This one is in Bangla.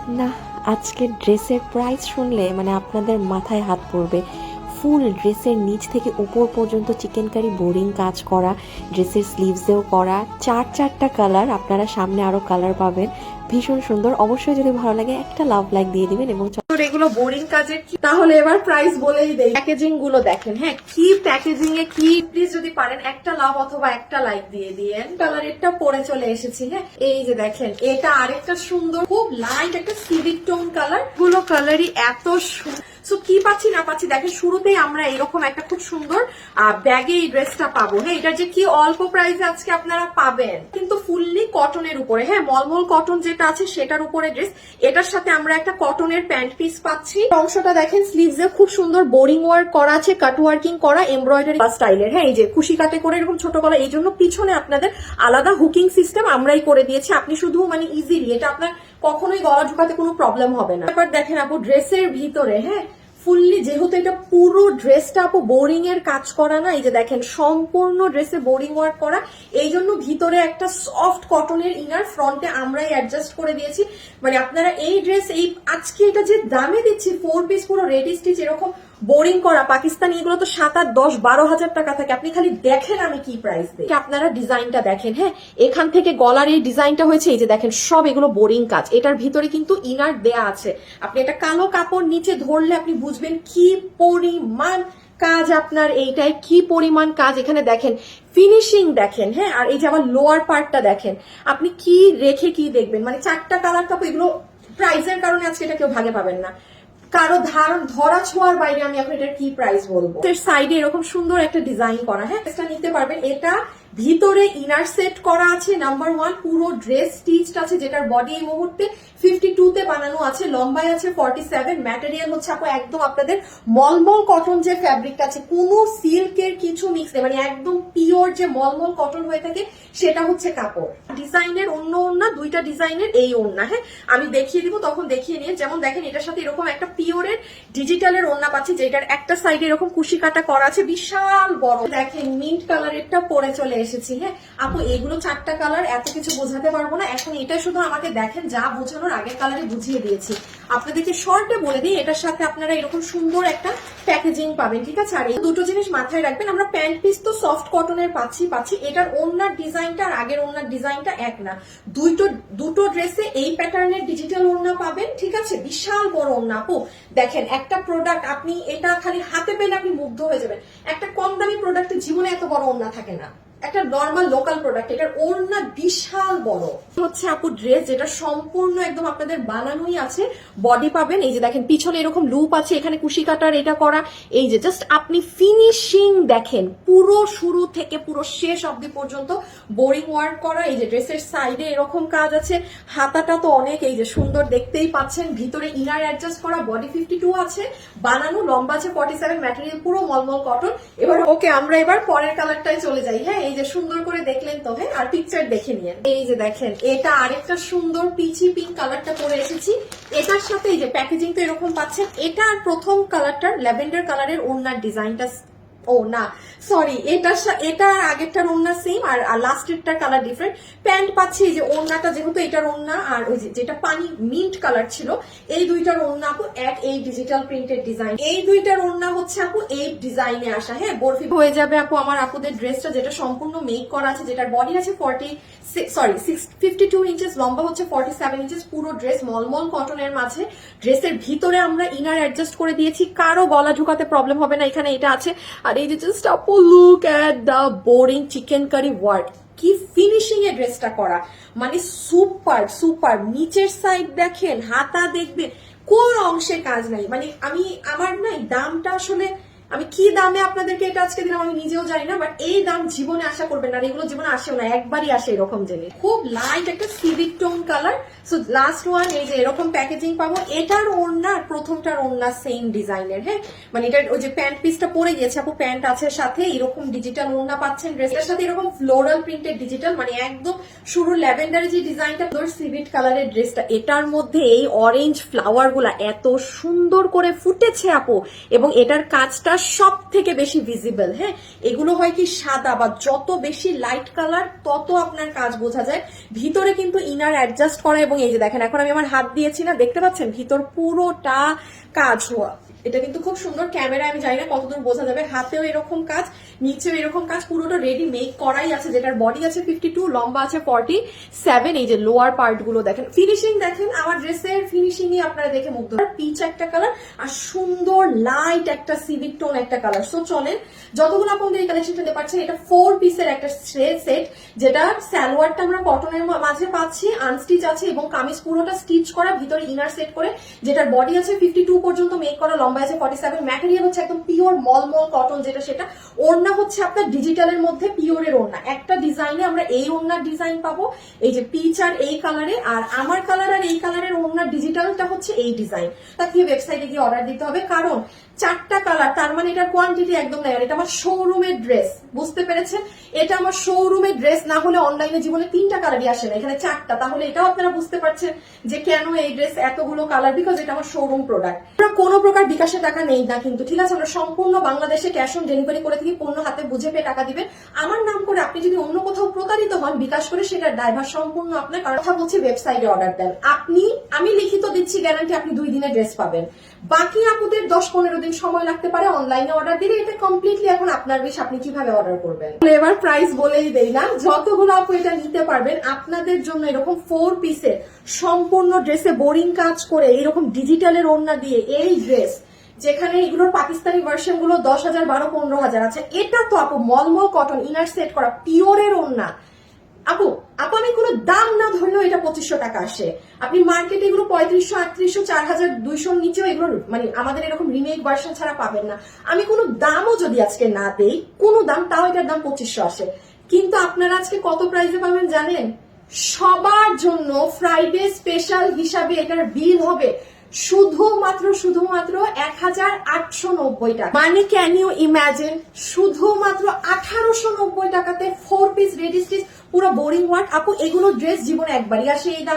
না, আজকের ড্রেসের প্রাইস শুনলে মানে আপনাদের মাথায় হাত পড়বে। ফুল ড্রেসের নিচ থেকে উপর পর্যন্ত চিকেন কারি বোরিং কাজ করা, ড্রেসের স্লিভসেও করা, চারটা কালার, আপনারা সামনে আরও কালার পাবেন, ভীষণ সুন্দর। অবশ্যই যদি ভালো লাগে একটা লাভ লাইক দিয়ে দিবেন। এবং এগুলো বোরিং কাজের, তাহলে এবার প্রাইস বলেই দেই। প্যাকেজিং গুলো দেখেন, হ্যাঁ কি প্যাকেজিং এ কি, প্লিজ যদি পারেন একটা লাভ অথবা একটা লাইক দিয়ে দিয়েন। কালারেরটা পরে চলে এসেছি, হ্যাঁ এই যে দেখেন, এটা আরেকটা সুন্দর খুব লাইট একটা সিভিক টোন কালার, গুলো কালারই এত সুন্দর। সো কি পাচ্ছি না পাচ্ছি দেখেন, শুরুতেই আমরা এরকম একটা খুব সুন্দর ব্যাগে এই ড্রেসটা পাবো। হ্যাঁ এটা যে কি অল্প প্রাইসে আজকে আপনারা পাবেন, কিন্তু ফুললি কটনের উপরে, হ্যাঁ মলমল কটন যেটা আছে সেটার উপরে ড্রেস। এটার সাথে আমরা একটা কটনের প্যান্ট পিস পাচ্ছি। অংশটা দেখেন, স্লিভস এ খুব সুন্দর বোরিং ওয়ার্ক করা আছে, কাট ওয়ার্কিং করা, এমব্রয়ডারি স্টাইলের। হ্যাঁ এই যে কুশি কাটে করে এরকম ছোট গলা, এই জন্য পিছনে আপনাদের আলাদা হুকিং সিস্টেম আমরাই করে দিয়েছি। আপনি শুধু মানে ইজিলি এটা আপনার কখনোই গলা ঢুকাতে কোনো প্রবলেম হবে না। এবার দেখেন আপু ড্রেসের ভিতরে, হ্যাঁ ফুললি যেহেতু এটা পুরো ড্রেসটা আপু বোরিং এর কাজ করা না, এই যে দেখেন সম্পূর্ণ ড্রেসে বোরিং ওয়ার্ক করা, এই জন্য ভিতরে একটা সফট কটনের ইনার ফ্রন্টে আমরাই অ্যাডজাস্ট করে দিয়েছি। মানে আপনারা এই ড্রেস এই আজকে এটা যে দামে দিচ্ছি, 4 পিস পুরো রেডি স্টিচ এরকম বোরিং করা পাকিস্তানি, এগুলো তো 7, 8, 10, 12 হাজার টাকা থাকে। আপনি খালি দেখেন আমি কি প্রাইস দিই, আপনারা ডিজাইনটা দেখেন। হ্যাঁ এখান থেকে গলার এই ডিজাইনটা হয়েছে, এই যে দেখেন সব এগুলো বোরিং কাজ। এটার ভিতরে কিন্তু ইনার দেয়া আছে, আপনি এটা কালো কাপড় নিচে ধরলে আপনি বুঝবেন কি পরিমাণ কাজ আপনার এইটাই, কি পরিমাণ কাজ। এখানে দেখেন ফিনিশিং দেখেন, হ্যাঁ আর এই যে আবার লোয়ার পার্টটা দেখেন, আপনি কি রেখে কি দেখবেন। মানে 4টা কালার কাপড়, এগুলো প্রাইসের কারণে আজকে এটা কেউ ভাগে পাবেন না, কারো ধরা ছোঁয়ার বাইরে আমি এখন এটার কি প্রাইস বলবো। এর সাইডে এরকম সুন্দর একটা ডিজাইন করা, হ্যাঁ এটা নিতে পারবেন। এটা ভিতরে ইনার সেট করা আছে, নাম্বার 1 পুরো ড্রেস স্টিচড আছে, যেটার বডি এই মুহূর্তে 52 তে বানানো আছে, লম্বায় আছে 47, ম্যাটেরিয়াল হচ্ছে আপু একদম আপনাদের মলমল কটন যে ফ্যাব্রিকটা আছে, কোনো সিল্কের কিছু মিক্স নেই, মানে একদম পিওর যে মলমল কটন হয়ে থাকে সেটা হচ্ছে কাপড়। ডিজাইনের অন্য ওড়না, 2টা ডিজাইনের এই ওড়না, হ্যাঁ আমি দেখিয়ে দিব তখন দেখিয়ে নিয়ে। যেমন দেখেন এটার সাথে এরকম একটা পিওরের ডিজিটালের ওড়না পাচ্ছি, যেটার একটা সাইডে এরকম কুশি কাটা করা আছে, বিশাল বড়। দেখেন মিন্ট কালারেরটা পরে চলে এসেছি। হ্যাঁ আপু এগুলো 4টা কালার, এত কিছু বোঝাতে পারবো না এখন, এটা শুধু আমাকে দেখেন, যা বোঝানোর আগের কালারে বুঝিয়ে দিয়েছি। আপনাদেরকে শর্টে বলে দিই, এটার সাথে আপনারা এরকম সুন্দর একটা প্যাকেজিং পাবেন, ঠিক আছে। আর এই দুটো জিনিস মাথায় রাখবেন, আমরা প্যান্ট পিস তো সফট কটনের পাচ্ছি, এটার ওড়নার ডিজাইনটা আর আগের ওড়নার ডিজাইনটা এক না, দুটো ড্রেসে এই প্যাটার্নের ডিজিটাল ওড়না পাবেন, ঠিক আছে। বিশাল বড় ওড়না আপু, দেখেন একটা প্রোডাক্ট আপনি এটা খালি হাতে পেলে আপনি মুগ্ধ হয়ে যাবেন। একটা কম দামি প্রোডাক্টের জীবনে এত বড় ওড়না থাকে না, একটা নর্মাল লোকাল প্রোডাক্ট, এটার ওড়না বিশাল বড়। হচ্ছে আপু ড্রেস যেটা সম্পূর্ণ একদম আপনাদের বানানোই আছে, বডি পাবেন এই যে দেখেন পিছনে এরকম লুপ আছে, এখানে কুশি কাটার এটা করা, এই যে জাস্ট আপনি ফিনিশিং দেখেন পুরো শুরু থেকে পুরো শেষ অবধি পর্যন্ত বোরিং ওয়ার্ক করা। এই যে ড্রেসের সাইডে এরকম কাজ আছে, হাতাটা তো অনেক এই যে সুন্দর দেখতেই পাচ্ছেন, ভিতরে ইনার অ্যাডজাস্ট করা, বডি 52 আছে বানানো, লম্বা আছে 47, ম্যাটেরিয়াল পুরো মলমল কটন। এবার ওকে আমরা এবার পরের কালারটাই চলে যাই। হ্যাঁ এই যে সুন্দর করে দেখলেন তো, হ্যাঁ আর পিকচার দেখে নিয়ে, এই যে দেখেন এটা আরেকটা সুন্দর পিচি পিঙ্ক কালারটা পরে এসেছি। এটার সাথে এই যে প্যাকেজিং তো এরকম পাচ্ছেন, এটা আর প্রথম কালারটার ল্যাভেন্ডার কালারের ওড়নার ডিজাইনটা, ও না সরি এটা আগেরটার ওড়না সেম আর লাস্টেরটার কালার ডিফারেন্ট। প্যান্ট পাচ্ছি এই যে ওড়নাটা, যেহেতু এটার ওড়না আর ওই যেটা পানি মিন্ট কালার ছিল, এই দুইটার ওড়না আপু এক এই ডিজিটাল প্রিন্টেড ডিজাইন, এই দুইটার ওড়না হচ্ছে আপু এই ডিজাইনে আসা। হ্যাঁ বরফি হয়ে যাবে আপু আমার আপুদের ড্রেসটা, যেটা সম্পূর্ণ মেক করা আছে, যেটার বডি আছে 52 ইঞ্চেস, লম্বা হচ্ছে 47 ইঞ্চেস, পুরো ড্রেস মলমল কটনের মাঝে। ড্রেসের ভিতরে আমরা ইনার অ্যাডজাস্ট করে দিয়েছি, কারো গলা ঢুকাতে প্রবলেম হবে না, এখানে এটা আছে। আর এই যে জাস্ট আপু look at the boring chicken curry work, কি ফিনিশিং এ ড্রেসটা করা, মানে সুপার। নিচের সাইড দেখেন, হাতা দেখবেন, কোন অংশে কাজ নাই। মানে আমার নাই দামটা আসলে আমি কি দামে আপনাদেরকে এটা আজকে দিলাম আমি নিজেও জানি না, বাট এই দাম জীবনে আশা করবেন না, এগুলো জীবনে আসেও না, একবারই আসে এরকম জিনিস। খুব লাইট একটা civic tone colour. So last one এই যে এরকম প্যাকেজিং পাবো, এটার ওড়না আর প্রথমটার ওড়না সেম ডিজাইনের। হ্যাঁ মানে এটার ওই যে প্যান্ট পিসটা পরে গিয়েছে আপু, প্যান্ট আছে সাথে, এরকম ডিজিটাল ওড়না পাচ্ছেন, ড্রেসের সাথে এরকম ফ্লোরাল প্রিন্টেড ডিজিটাল, মানে একদম শুরু ল্যাভেন্ডারের যে ডিজাইনটা, সিভিট কালারের ড্রেসটা, এটার মধ্যে এই অরেঞ্জ ফ্লাওয়ার গুলা এত সুন্দর করে ফুটেছে আপু, এবং এটার কাজটা সব থেকে বেশি ভিজিবল। হ্যাঁ, এগুলো হয় কি সাদা বা যত বেশি লাইট কালার তত আপনার কাজ বোঝা যায়। ভিতরে কিন্তু ইনার অ্যাডজাস্ট করা, এবং এই যে দেখেন এখন আমি আমার হাত দিয়েছি না, দেখতে পাচ্ছেন ভিতর পুরোটা কাজ হওয়া। এটা কিন্তু খুব সুন্দর, ক্যামেরায় আমি জানি না কতদূর বোঝা যাবে, হাতেও এরকম কাজ, নিচেও এরকম কাজ, পুরোটা রেডি মেক করাই আছে, যেটার বডি আছে 52, লম্বা আছে 47। এই যে লোয়ার পার্ট গুলো দেখেন, ফিনিশিং দেখেন, আমার ড্রেসের ফিনিশিংই আপনারা দেখে মুগ্ধ। পিচ একটা কালার আর সুন্দর লাইট একটা সিভিক টোন একটা কালার। সো চলেন যতগুলো আপনাদের এই কালেকশনটা দেখতে পাচ্ছেন, এটা 4 পিসের একটা সেট, যেটা সালোয়ারটা আমরা কটনের মাঝে পাচ্ছি, আনস্টিচ আছে এবং কামিজ পুরোটা স্টিচ করা, ভিতরে ইনার সেট করে, যেটার বডি আছে 52 পর্যন্ত মেক করা, লম্বা আছে 47। ম্যাটেরিয়াল হচ্ছে একদম পিওর মলমল কটন, যেটা সেটা। ওড়না হচ্ছে আপনার ডিজিটালের মধ্যে পিওরের ওড়না। একটা ডিজাইনে আমরা এই ওড়নার ডিজাইন পাবো, এই যে পিচ আর এই কালারে, আর আমার কালার আর এই কালারের ওড়নার ডিজিটালটা হচ্ছে এই ডিজাইন। তাকে ওয়েবসাইটে গিয়ে অর্ডার দিতে হবে, কারণ 4টা কালার, তার মানে এটার কোয়ান্টিটি একদম নাই। আর এটা আমার শোরুমের ড্রেস, বুঝতে পেরেছেন? এটা আমার শোরুমের ড্রেস, না হলে অনলাইনে জীবনে 3টা কালারই আসে না, এখানে 4টা। তাহলে এটাও আপনারা বুঝতে পারছেন যে কেন এই ড্রেস এতগুলো কালার, বিকজ এটা আমার শোরুম প্রোডাক্ট। আমরা কোনো প্রকার বিকাশের টাকা নেই না কিন্তু, ঠিক আছে? আমরা সম্পূর্ণ বাংলাদেশে ক্যাশ অন ডেলিভারি করে থাকি, পণ্য হাতে বুঝে পেয়ে টাকা দিবেন। আমার নাম করে আপনি যদি অন্য কোথাও প্রতারিত হন বিকাশ করে, সেটার ড্রাইভার সম্পূর্ণ আপনার। কারণ কথা বলছি, ওয়েবসাইটে অর্ডার দেন আমি লিখিত দিচ্ছি গ্যারান্টি, আপনি 2 দিনে ড্রেস পাবেন। বাকি আপুদের 10-15 দিন সময় লাগতে পারে অনলাইনে অর্ডার দিলে। এটা কমপ্লিটলি এখন আপনার বেশ, আপনি কিভাবে অর্ডার করবেন। এবার প্রাইস বলেই দেই না, যতগুলো আপু এটা নিতে পারবেন আপনাদের জন্য এরকম 4 পিসের সম্পূর্ণ ড্রেসে বোরিং কাজ করে এরকম ডিজিটালের ওড়না দিয়ে এই ড্রেস, যেখানে এগুলোর পাকিস্তানি ভার্সন গুলো 10,000, 12,000-15,000 আছে, এটা তো আপু মলমল কটন ইনার সেট করা পিওরের ওড়না। আপু আমি কোনো দাম না ধরলেও এটা 2500 টাকা আসে। আপনি মার্কেটে এগুলো 3500, 3800, 4200 নিচেও এগুলো মানে আমাদের এরকম রিমেক ভার্সন ছাড়া পাবেন না। আমি কোনো দামও যদি আজকে না দেই, কোনো দাম, তাও এটার দাম 2500 আসে। কিন্তু আপনারা আজকে কত প্রাইসে পাবেন জানেন? সবার জন্য ফ্রাইডে স্পেশাল হিসাবে এটার বিল হবে শুধুমাত্র 1890 টাকা। মানে ক্যান ইউ ইমাজিন, শুধুমাত্র 1890 টাকাতে 4 পিস রেডি স্টিচ পুরো বোরিং ওয়ার্ক। আপু এগুলো ড্রেস জীবনে একবারই আসে, এই দাম